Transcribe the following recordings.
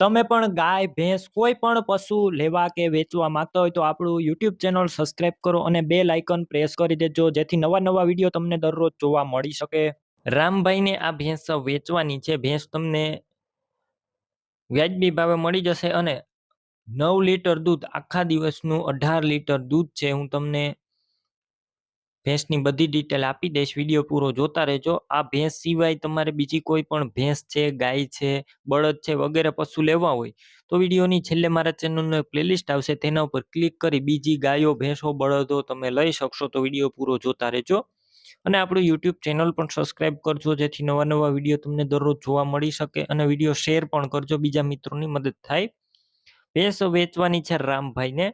તમે પણ ગાય, ભેંસ કોઈ પણ પશુ લેવા કે વેચવા માંગતા હોય તો આપણું YouTube ચેનલ સબસ્ક્રાઇબ કરો અને બેલ આઇકન પ્રેસ કરી દેજો જેથી નવા વિડીયો તમને દરરોજ જોવા મળી શકે. રામભાઈને આ ભેંસ વેચવાની છે. ભેંસ તમને વ્યાજબી ભાવે મળી જશે અને 9 લીટર દૂધ આખા દિવસનું 18 લીટર દૂધ છે. હું તમને ભેંસની બધી ડિટેલ આપી દઈશ. વિડીયો પૂરો જોતા રહેજો. આ ભેંસ સિવાય તમારે બીજી કોઈ પણ ભેંસ છે, ગાય છે, બળદ છે વગેરે પશુ લેવા હોય તો વિડીયોની છેલ્લે મારા ચેનલનો એક પ્લેલિસ્ટ આવશે, તેના ઉપર ક્લિક કરી બીજી ગાયો, ભેંસો, બળદો તમે લઈ શકશો. તો વિડીયો પૂરો જોતા રહેજો અને આપણું YouTube ચેનલ પણ સબસ્ક્રાઇબ કરજો જેથી નવા વિડીયો તમને દરરોજ જોવા મળી શકે અને વિડીયો શેર પણ કરજો, બીજા મિત્રોની મદદ થાય. ભેંસ વેચવાની છે રામભાઈને.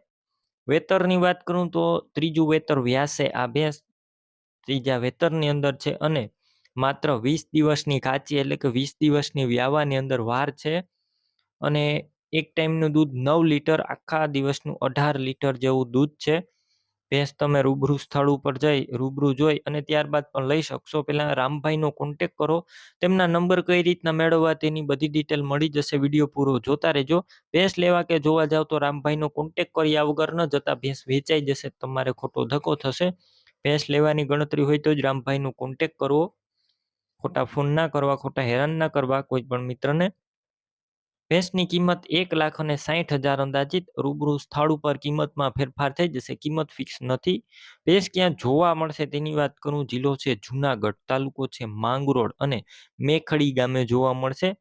વેતરની વાત કરું તો ત્રીજું વેતર વ્યાસે આ ભેંસ ત્રીજા વેતરની અંદર છે અને માત્ર 20 દિવસની કાચી એટલે કે 20 દિવસની વ્યાવાની અંદર વાર છે અને એક ટાઈમનું દૂધ 9 લીટર, આખા દિવસનું 18 લીટર જેવું દૂધ છે. ભેંસ તમે રૂબરૂ સ્થળ ઉપર જઈ રૂબરૂ જોઈ અને ત્યારબાદ પણ લઈ શકશો. પહેલા રામભાઈનો કોન્ટેક કરો. તેમના નંબર કઈ રીતના મેળવવા તેની બધી ડિટેલ મળી જશે. વિડીયો પૂરો જોતા રહેજો. ભેંસ લેવા કે જોવા જાવ તો રામભાઈનો કોન્ટેક કર્યા વગર ન જતા, ભેંસ વેચાઈ જશે, તમારે ખોટો ધક્કો થશે. ભેંસ લેવાની ગણતરી હોય તો જ રામભાઈનો કોન્ટેક કરવો. ખોટા ફોન ના કરવા, ખોટા હેરાન ના કરવા કોઈ પણ મિત્રને. ભેંસની કિંમત 1,60,000 અંદાજિત. રૂબરૂ સ્થળ ઉપર કિંમતમાં ફેરફાર થઈ જશે, કિંમત ફિક્સ નથી. ભેંસ ક્યાં જોવા મળશે તેની વાત કરું. જિલ્લો છે જુનાગઢ, તાલુકો છે માંગરોળ અને મેખડી ગામે જોવા મળશે.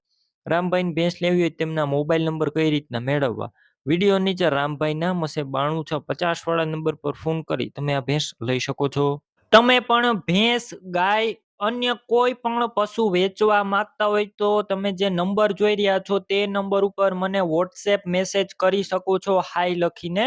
રામભાઈને ભેંસ લેવી હોય તેમના મોબાઈલ નંબર કઈ રીતના મેળવવા, વિડીયો નીચે રામભાઈ નામ હશે, 92 650 વાળા નંબર પર ફોન કરી તમે આ ભેંસ લઈ શકો છો. તમે પણ ભેંસ, ગાય, અન્ય કોઈ પણ પશુ વેચવા માંગતા હોય તો તમે જે નંબર જોઈ રહ્યા છો તે નંબર ઉપર મને WhatsApp મેસેજ કરી શકો છો હાય લખીને.